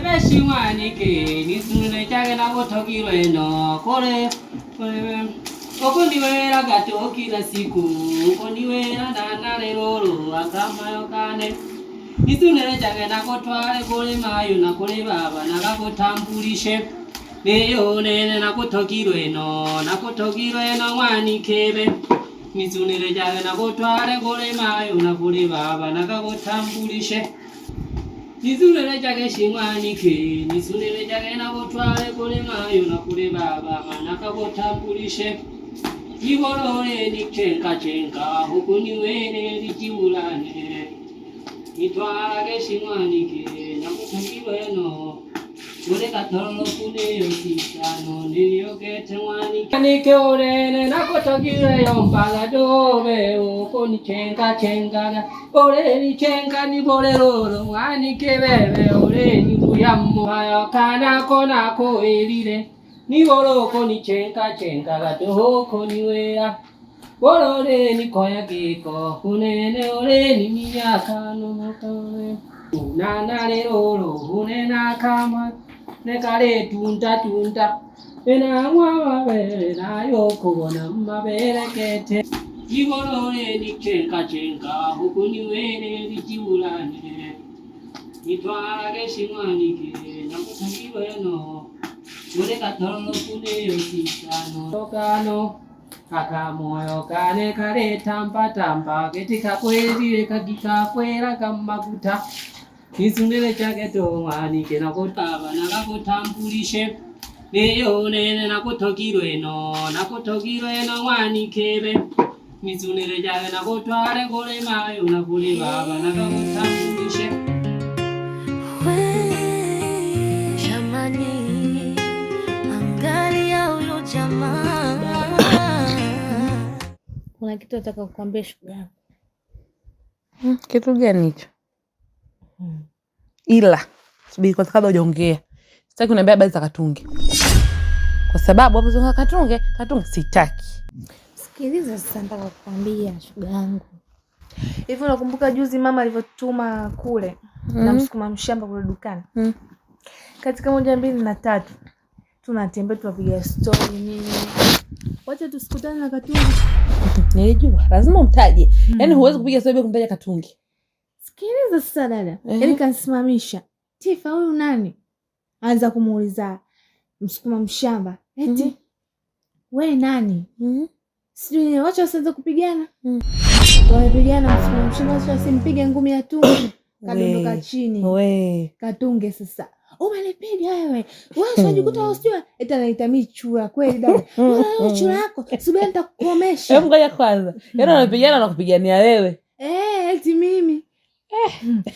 chake shimwani ke nisune chake na kotokiro eno kore okoniwera gato kila siku okoniwera na lero akamayo kane nisune chake na kotwale kole mayo na kole baba na kakotambulishe leyo nene na kotokiro eno mwani kebe nisune chake na kotwale kole mayo na kole baba na kakotambulishe Nizulele chake shimwani ke, nizulele chake na kotwale kule mayo na kule baba manaka kotambulishe. Niborole nichenka huku niwene lijiulane. Nitwale shimwani ke, na kutakiwe no. Ule katolo kune yositano, niliyokete mwani ke. Nike orene na kutakiwe yompala dobe, uko nichenka. Ole ni chenga ni bolero mwani kebebe ole ni buyamu haya kana kona ko elile ni boloko ni chenga gato ko ni wea bolore ni koya giko unene ole ni minyaka no motore unana lero unena kama ne kale tunta ena mwa bere na yoko na mabere kete Niborole ni chenka huku niwene lijiulane Nitwage shimwani ke na kutakiwe no Ule katolo kune yositano Tokano kaka moyo kane kare tampa Ketika kweli kakika kwela kamakuta Nisundele chake mwani ke na kutaba na kakutambulishe Leyo nene na kutokiro eno mwani kebe Nizunile chake na kotwale kule mayo na kule baba na kakutambulishe Jamani, angalia huyo jamaa. Kuna kitu nataka kukuambia shughuli yangu. Kitu gani hicho? Ila subiri kwa sababu hujaongea. Sitaki uniambie habari za Katunge. Kwa sababu hapo zonga Katunge sitaki. Sikiliza sasa, nataka kukuambia shughuli yangu. Hivi unakumbuka juzi mama alivyotuma kule na msukuma mshamba kule dukani? Katika 1, 2 na 3 tunatembea tunapiga story nini. Wacha tusikutane na Katunge. Nilijua lazima umtaje. Yaani huwezi kupiga story bila kumtaja Katunge. Sikiliza sasa dada. Yaani kansimamisha. Tifa huyu nani? Anza kumuuliza msukuma mshamba. Eti wewe nani? Sijui wacha wasianze kupigana. Wamepigana msukuma mshamba wacha simpige ngumi ya tumbo. Kadondoka chini. Katunge sasa. Umenipiga wewe. Wewe unajikuta usijua eti anaita mimi chura kweli dada. Wewe chura yako. Subiri nitakukomesha. Hebu ngoja kwanza. Yaani wanapigana na kupigania wewe. Eti mimi.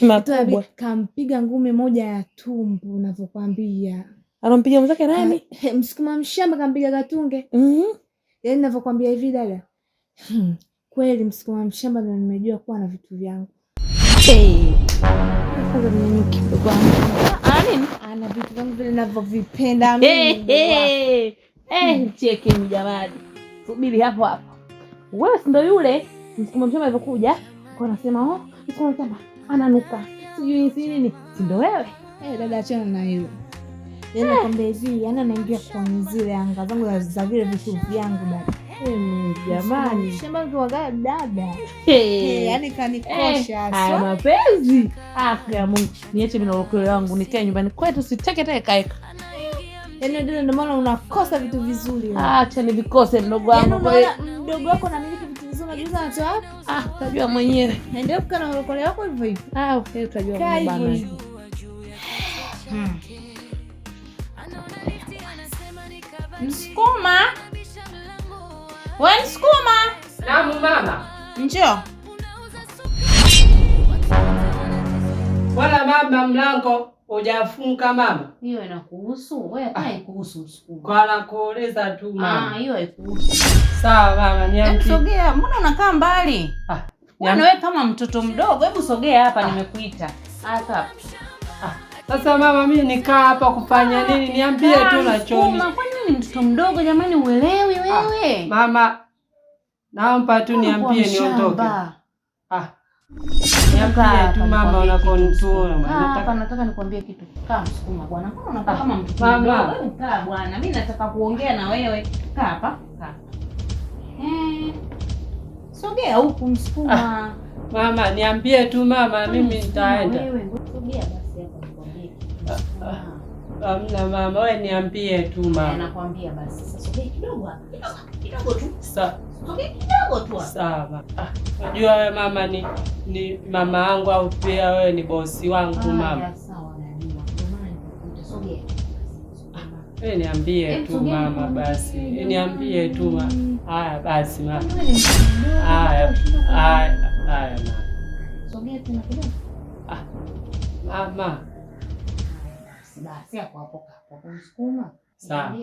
Makubwa. Kampiga ngumi moja ya tumbo ninavyokuambia. Anampiga mzake nani? Msukuma mshamba kampiga Katunge. Yaani ninavyokuambia hivi dada. Kweli msukuma mshamba ndio nimejua kuwa na vitu vyangu. Kwanza mimi kidogo nini? Ana vitu vyangu vile ninavyovipenda mimi. Cheki jamani. Subiri hapo. Wewe si ndio yule msukuma mshamba alivyokuja? Kwa nasema msukuma mshamba ananuka. Sijui nini. Si ndio wewe? Dada achana na hiyo. Yaani nakwambia hivi, yaani anaingia kwa zile anga zangu za vile vitu vyangu dada. Jamani, shamba kwa dada. Yaani kanikosha. Haya mapenzi. Ya Mungu, niache mimi na ukolo wangu nikae nyumbani kwetu sitake kaeka. Yaani dada ndio maana unakosa vitu vizuri. Acha nivikose mdogo wangu. Yaani mdogo wako anamiliki vitu vizuri unajua anacho wapi? Utajua mwenyewe. Ndio kana ukolo wako hivyo hivyo. Okay, utajua bwana. Msukuma. Wewe Msukuma. Naam mama. Njoo. Wala mama mlango hujafunga mama. Hiyo inakuhusu. Wewe haikuhusu Msukuma. Kwa kueleza tu mama. Hiyo haikuhusu. Sawa mama, niambie. Sogea, mbona unakaa mbali? Wewe kama mtoto mdogo, hebu sogea hapa nimekuita. Hapa. Sasa mama mimi nikaa hapa kufanya nini? Niambie tu na choni. Kwa nini mtoto mdogo jamani uelewi wewe? Mama naomba tu niambie niondoke. niambie tu mama unakonitoa. Hapa nataka nikwambie kitu. Kaa Msukuma bwana. Mbona unakaa kama mtu mdogo? Wewe kaa bwana. Mimi nataka kuongea na wewe. Kaa hapa. Kaa. Sogea huku Msukuma. Mama niambie tu mama, mimi nitaenda. Wewe sogea basi hapa nikwambie kitu. Amna mama, wewe niambie tu mama. Nakwambia basi. Sasa sogea kidogo hapa. Kidogo tu. Sasa sogea kidogo tu hapa. Sawa. Unajua wewe mama ni mama yangu au pia wewe ni bosi wangu mama. Sawa najua. Ndio maana nitasogea. Wewe niambie tu mama basi. Niambie tu mama. Haya basi mama. Haya mama. Sogea tena kidogo. Mama. Basi hapo Msukuma. Sawa.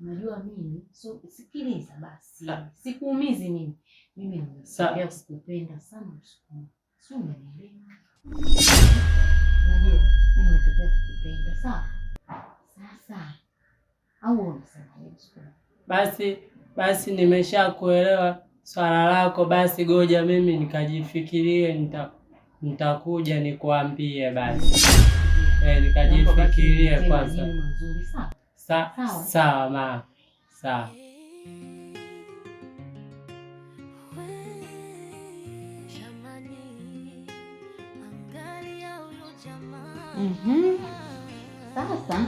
Unajua mimi sikiliza basi. Sikuumizi mimi. Mimi nimekuja kukupenda sana Msukuma. Sio unanielewa? Unajua mimi nimekuja kukupenda sawa. Sasa au unasema Msukuma? Basi nimeshakuelewa swala lako, basi goja mimi nikajifikirie, nitakuja nikuambie basi. Nikajifikirie kwanza. Sawa mama. Sawa. Sasa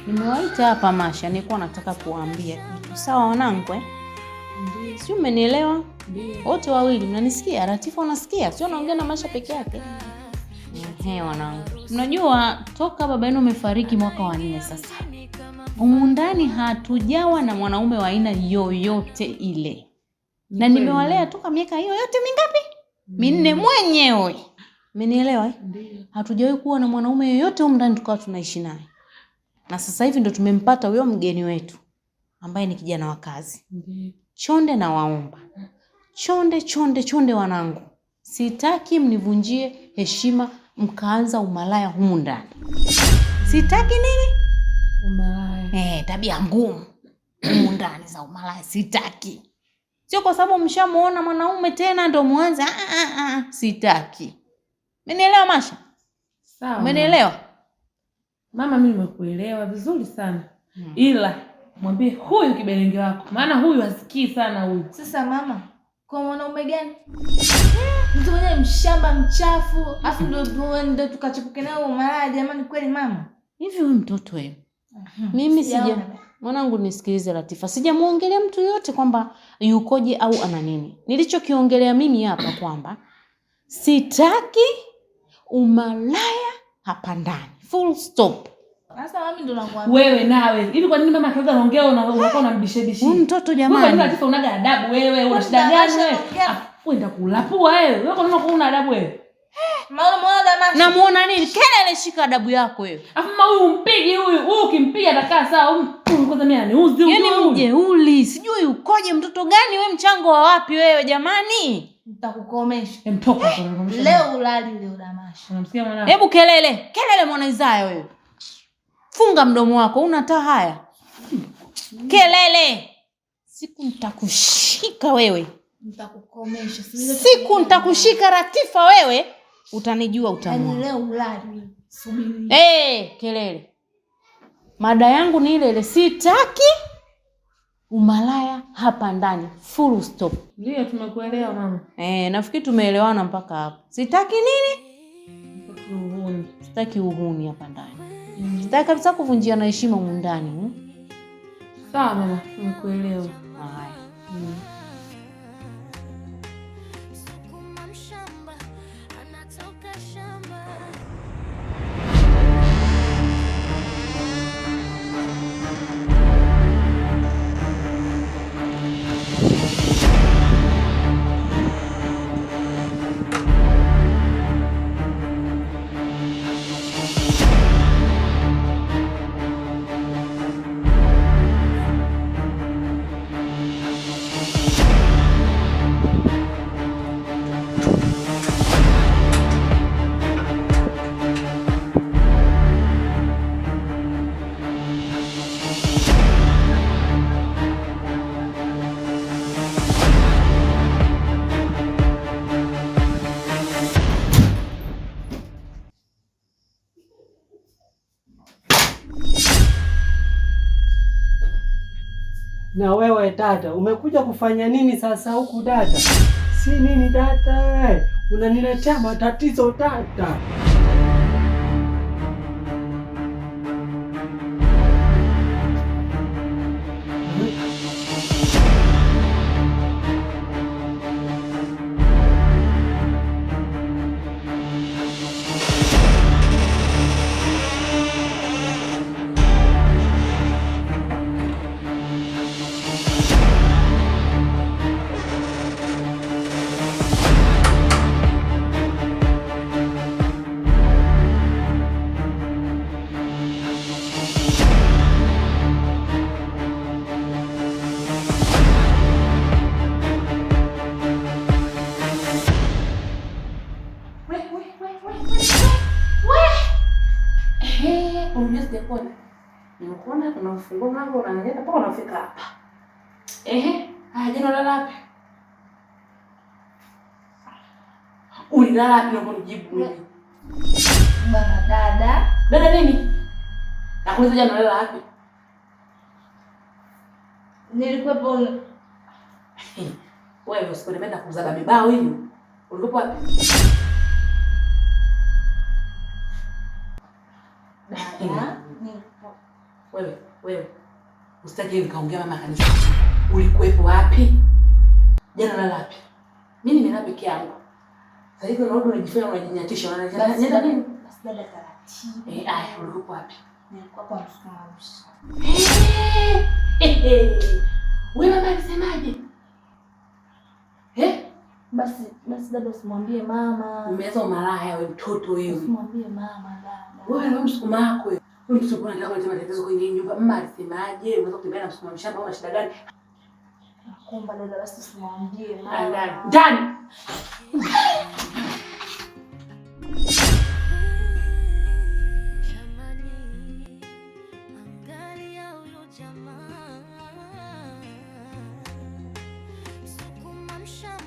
nimewaita hapa Masha, nilikuwa nataka kuwaambia kitu. Sawa wanangu? Ndio. Sio umenielewa? Ndio. Wote wawili mnanisikia? Latifa unasikia? Sio naongea na Masha peke yake. Wanangu. Mnajua toka baba yenu amefariki mwaka wa 4 sasa. Humu ndani hatujawa na mwanaume wa aina yoyote ile. Na nimewalea toka miaka hiyo yote mingapi? 4 mwenyewe. Umenielewa? Ndio. Hatujawahi kuwa na mwanaume yoyote humu ndani tukawa tunaishi naye. Na sasa hivi ndo tumempata huyo mgeni wetu ambaye ni kijana wa kazi. Ndio. Chonde na waomba. Chonde wanangu. Sitaki mnivunjie heshima mkaanza umalaya humu ndani. Sitaki nini? Umalaya. Tabia ngumu. Humu ndani za umalaya sitaki. Sio kwa sababu mshamuona mwanaume tena ndo muanze sitaki. Umenielewa Masha? Sawa. Umenielewa? Mama mimi nimekuelewa vizuri sana. Ila mwambie huyu kiberenge wako. Maana huyu hasikii sana huyu. Sasa mama, kwa mwanaume gani? Mtu mwenye mshamba mchafu, afu ndo tukachipuke nao umalaya jamani kweli mama. Hivi wewe mtoto wewe. Mimi mwanangu nisikilize Latifa. Sijamuongelea mtu yote kwamba yukoje au ana nini. Nilichokiongelea mimi hapa kwamba sitaki umalaya hapa ndani. Full stop. Sasa mami ndo nakwambia. Wewe nawe. Hivi kwa nini mama akianza anaongea unakuwa unambishedishi? Huyu mtoto jamani. Wewe Latifa unaga adabu wewe, una shida gani wewe? Kwenda kulapua wewe. Wewe kwa nini una adabu wewe? Muona Masha. Namuona nini? Kelele shika adabu yako wewe. Afu huyu mpigi huyu ukimpiga atakaa sawa. Kwanza mimi aniuzi huyu. Yaani mjeuli, sijui ukoje mtoto gani wewe, mchango wa wapi wewe jamani? Nitakukomesha. Mtoka Leo ulali leo Damasha. Unamsikia mwanangu? Hebu kelele mwana Isaya wewe. Funga mdomo wako, unataa haya. Kelele. Siku nitakushika wewe. Nitakukomesha. Siku nitakushika Latifa wewe, utanijua utamwona. Leo ulali. Subiri. Kelele. Mada yangu ni ile sitaki umalaya hapa ndani. Full stop. Ndio tumekuelewa mama. Nafikiri tumeelewana mpaka hapo. Sitaki nini? Uhuni. Sitaki uhuni hapa ndani. Sitaki kabisa kuvunjia na heshima humu ndani. Sawa mama, tumekuelewa. Haya. Na wewe dada, umekuja kufanya nini sasa huku dada? Si nini dada? Unaniletea matatizo dada. Nimekuona tunafungua mlango unaangalia mpaka unafika hapa. Jana unalala wapi? Ulilala wapi na kunijibu mimi? Bana dada. Dada nini? Nakuuliza jana unalala wapi? Nilikuwepo. Wewe usikwenda kuuza babao hiyo. Ulikuwa wapi? Dada. Wewe. Usitaki nikaongea mama kanisa. Ulikuwepo wapi? Jana unalala wapi? Mimi nimelala peke yangu. Sasa hivi unarudi unajifanya unajinyatisha unaniambia nini? Basi dada taratibu. Ulikuwa wapi? Nilikuwa kwa msukumaji. Wewe mama alisemaje? Basi dada usimwambie mama. Umeweza umalaya wewe mtoto wewe. Usimwambie mama dada. Wewe ndio msukuma wako wewe. Wewe msukuma unataka kuleta matatizo kwenye nyumba. Mama alisemaje? Unaweza kutembea na msukuma mshamba au una shida gani? Nakuomba dada basi usimwambie mama. Ndani. Sukuma mshamba